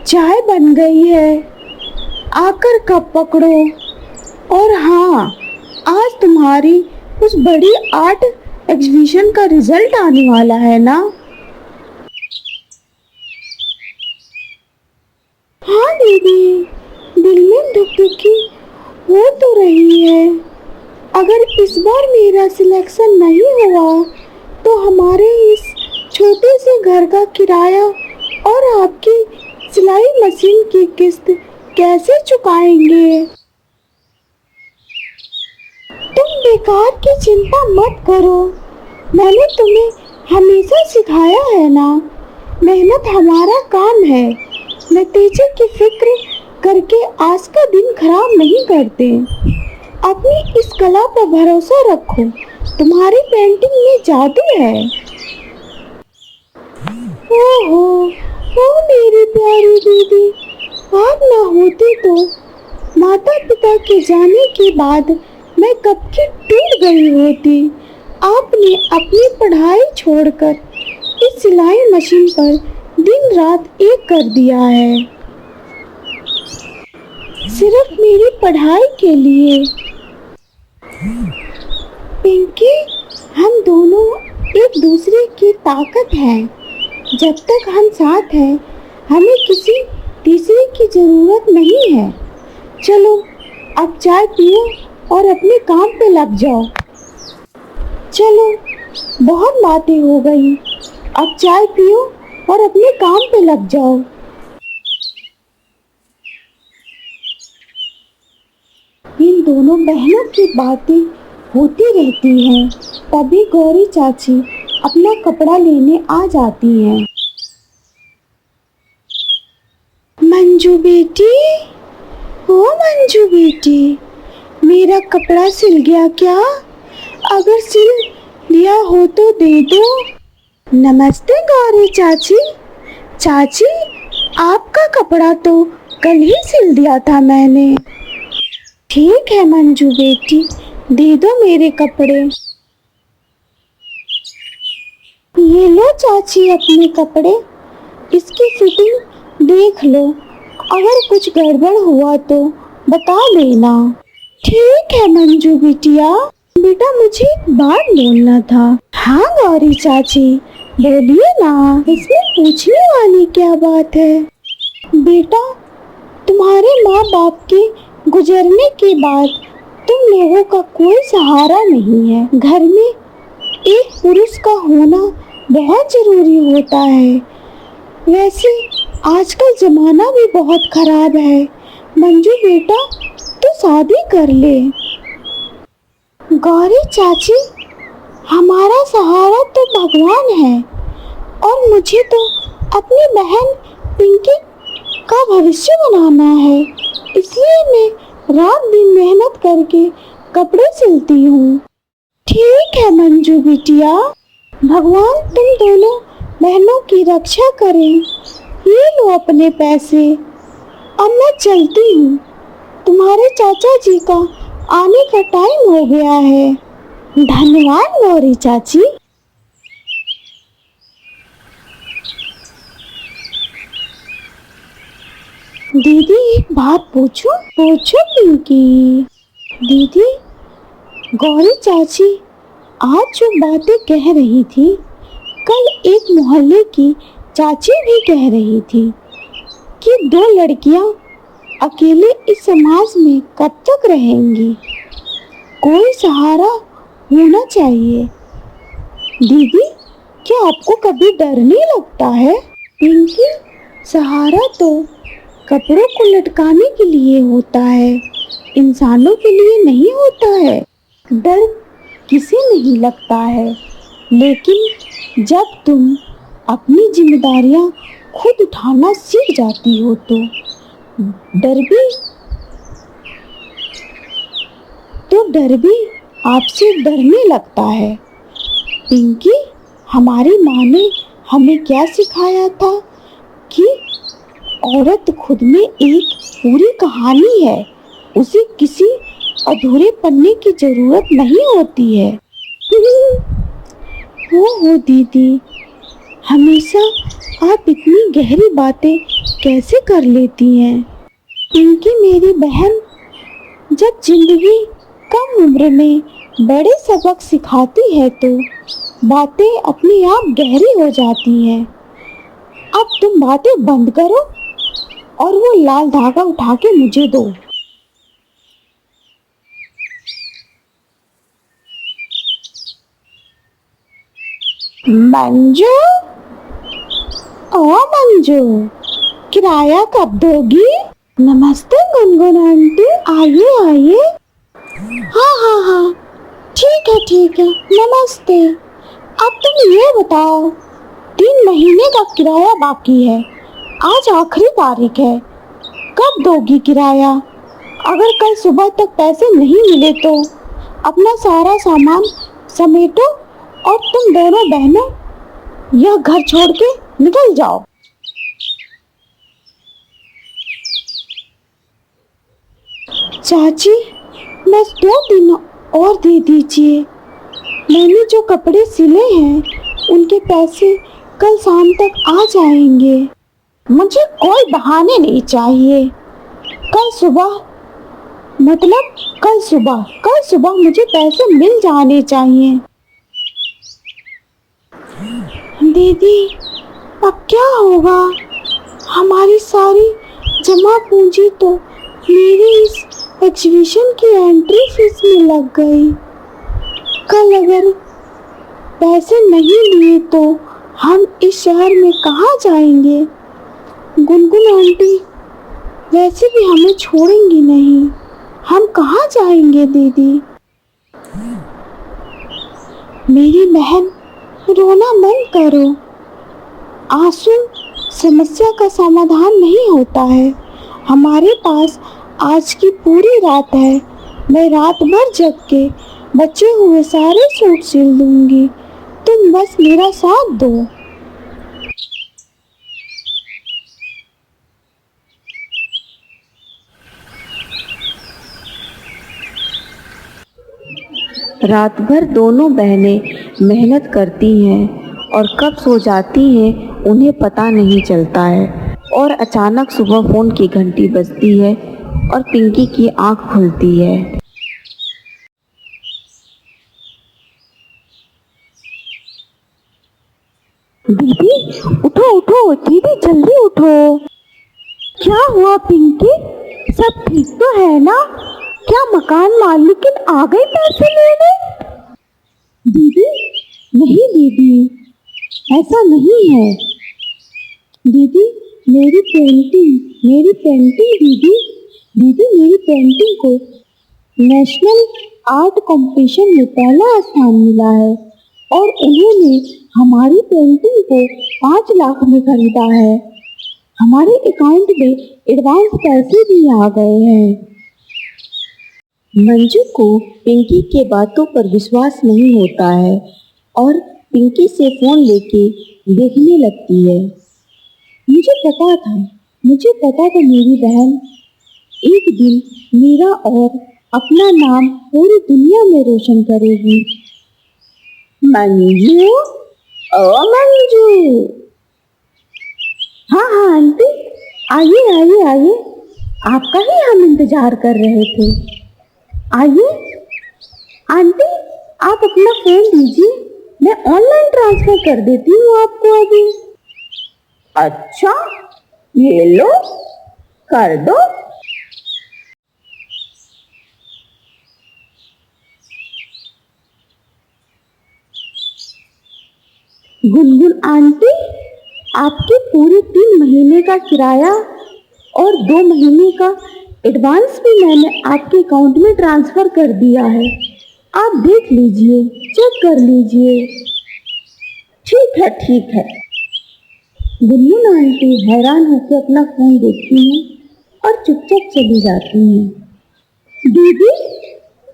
चाय बन गई है, आकर कप पकड़ो। और हाँ, आज तुम्हारी उस बड़ी आर्ट एग्जीबिशन का रिजल्ट आने वाला है ना? हाँ दीदी, दिल में दुखी हो तो रही है। अगर इस बार मेरा सिलेक्शन नहीं हुआ तो हमारे इस छोटे से घर का किराया और आपकी सिलाई मशीन की किस्त कैसे चुकाएंगे? तुम बेकार की चिंता मत करो। मैंने तुम्हें हमेशा सिखाया है ना, मेहनत हमारा काम है। नतीजे की फिक्र करके आज का दिन खराब नहीं करते। अपनी इस कला पर भरोसा रखो, तुम्हारी पेंटिंग में जादू है। ओहो, ओ मेरी प्यारी दीदी, आप ना होती तो माता पिता के जाने के बाद मैं कब की टूट गई होती। आपने अपनी पढ़ाई छोड़कर इस सिलाई मशीन पर दिन रात एक कर दिया है, सिर्फ मेरी पढ़ाई के लिए। पिंकी, हम दोनों एक दूसरे की ताकत हैं। जब तक हम साथ हैं, हमें किसी तीसरे की जरूरत नहीं है। चलो अब चाय पियो और अपने काम पे लग जाओ। चलो, बहुत बातें हो गई, अब चाय पियो और अपने काम पे लग जाओ। इन दोनों बहनों की बातें होती रहती हैं, तभी गौरी चाची अपना कपड़ा लेने आ जाती हैं। मंजू बेटी, ओ मंजू बेटी, मेरा कपड़ा सिल गया क्या? अगर सिल लिया हो तो दे दो। नमस्ते गौरी चाची। चाची, आपका कपड़ा तो कल ही सिल दिया था मैंने। ठीक है मंजू बेटी, दे दो मेरे कपड़े। ये लो चाची अपने कपड़े, इसकी फिटिंग देख लो, अगर कुछ गड़बड़ हुआ तो बता देना। ठीक है मंजू बिटिया। बेटा, मुझे एक बात बोलना था। हाँ गौरी चाची, बोलिए ना, इसमें पूछने वाली क्या बात है? बेटा, तुम्हारे माँ बाप के गुजरने के बाद तुम लोगों का कोई सहारा नहीं है। घर में एक पुरुष का होना बहुत जरूरी होता है। वैसे आजकल जमाना भी बहुत खराब है। मंजू बेटा, तो शादी कर ले। गौरी चाची, हमारा सहारा तो भगवान है और मुझे तो अपनी बहन पिंकी का भविष्य बनाना है, इसलिए मैं रात दिन मेहनत करके कपड़े सिलती हूँ। ठीक है मंजू बिटिया, भगवान तुम दोनों बहनों की रक्षा करें। ये लो अपने पैसे, अब मैं चलती हूँ। तुम्हारे चाचा जी का आने का टाइम हो गया है। धन्यवाद गौरी चाची। दीदी, एक बात पूछूं? पूछो पिंकी। दीदी, गौरी चाची आज जो बातें कह रही थी, कल एक मोहल्ले की चाची भी कह रही थी कि दो लड़कियां अकेले इस समाज में कब तक रहेंगी, कोई सहारा होना चाहिए। दीदी, क्या आपको कभी डर नहीं लगता है? पिंकी, सहारा तो कपड़ों को लटकाने के लिए होता है, इंसानों के लिए नहीं होता है। डर किसे नहीं लगता है, लेकिन जब तुम अपनी जिम्मेदारियां खुद उठाना सीख जाती हो तो डर भी आपसे डरने लगता है। पिंकी, हमारी माँ ने हमें क्या सिखाया था कि औरत खुद में एक पूरी कहानी है, उसे किसी अधूरे पन्ने की जरूरत नहीं होती है। वो दीदी, हमेशा आप इतनी गहरी बातें कैसे कर लेती हैं। पिंकी मेरी बहन जब जिंदगी कम उम्र में बड़े सबक सिखाती है तो बातें अपने आप गहरी हो जाती हैं। अब तुम बातें बंद करो और वो लाल धागा उठा के मुझे दो। मंजू, ओ मंजू, किराया कब दोगी? नमस्ते गुनगुन आंटी, आइए आइए। हाँ हाँ हाँ, ठीक है, नमस्ते। अब तुम ये बताओ, 3 महीने का किराया बाकी है, आज आखिरी तारीख है, कब दोगी किराया? अगर कल सुबह तक पैसे नहीं मिले तो अपना सारा सामान समेटो और तुम दोनों बहनों यह घर छोड़ के निकल जाओ। चाची, बस 2 दिन और दे दीजिए। मैंने जो कपड़े सिले हैं उनके पैसे कल शाम तक आ जाएंगे। मुझे कोई बहाने नहीं चाहिए। कल सुबह कल सुबह मुझे पैसे मिल जाने चाहिए। दीदी, अब क्या होगा? हमारी सारी जमा पूंजी तो मेरी इस एग्जीबिशन की एंट्री फीस में लग गई। कल अगर पैसे नहीं लिए तो हम इस शहर में कहाँ जाएंगे? गुनगुन आंटी वैसे भी हमें छोड़ेंगी नहीं, हम कहाँ जाएंगे दीदी? मेरी बहन, रोना बंद करो। आंसू समस्या का समाधान नहीं होता है। हमारे पास आज की पूरी रात है। मैं रात भर जग के बचे हुए सारे सूट सिल दूंगी, तुम बस मेरा साथ दो। रात भर दोनों बहनें मेहनत करती हैं और कब सो जाती हैं उन्हें पता नहीं चलता है। और अचानक सुबह फ़ोन की घंटी बजती है और पिंकी की आंख खुलती है। दीदी, उठो दीदी, जल्दी उठो। क्या हुआ पिंकी, सब ठीक तो है ना? क्या मकान मालिकिन आ गई पैसे लेने? दीदी, नहीं दीदी, ऐसा नहीं है। दीदी, मेरी पेंटिंग दीदी, मेरी पेंटिंग को नेशनल आर्ट कंपटीशन में पहला स्थान मिला है और उन्होंने हमारी पेंटिंग को 5 लाख में खरीदा है। हमारे अकाउंट में एडवांस पैसे भी आ गए हैं। मंजू को पिंकी के बातों पर विश्वास नहीं होता है और पिंकी से फोन लेके देखने लगती है। मुझे पता था मेरी बहन एक दिन मेरा और अपना नाम पूरी दुनिया में रोशन करेगी। मंजू, ओ मंजू। हाँ आंटी, आइए, आपका ही हम इंतजार कर रहे थे। आइए आंटी, आप अपना फोन दीजिए, मैं ऑनलाइन ट्रांसफर कर देती हूँ आपको अभी। अच्छा, ये लो, कर दो। गुनगुन आंटी, आपके पूरे 3 महीने का किराया और 2 महीने का एडवांस भी मैंने आपके अकाउंट में ट्रांसफर कर दिया है। आप देख लीजिए, चेक कर लीजिए। ठीक है। गुनगुन आंटी हैरान होकर अपना फोन देखती हैं और चुपचाप चली जाती हैं। दीदी,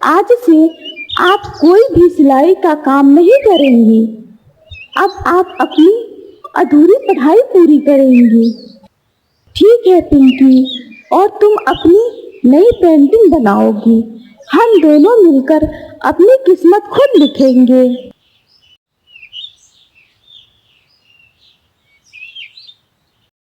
आज से आप कोई भी सिलाई का काम नहीं करेंगी। अब आप अपनी अधूरी पढ़ाई पूरी करेंगी। ठीक है पिंकी, और तुम अपनी नई पेंटिंग बनाओगी। हम दोनों मिलकर अपनी किस्मत खुद लिखेंगे।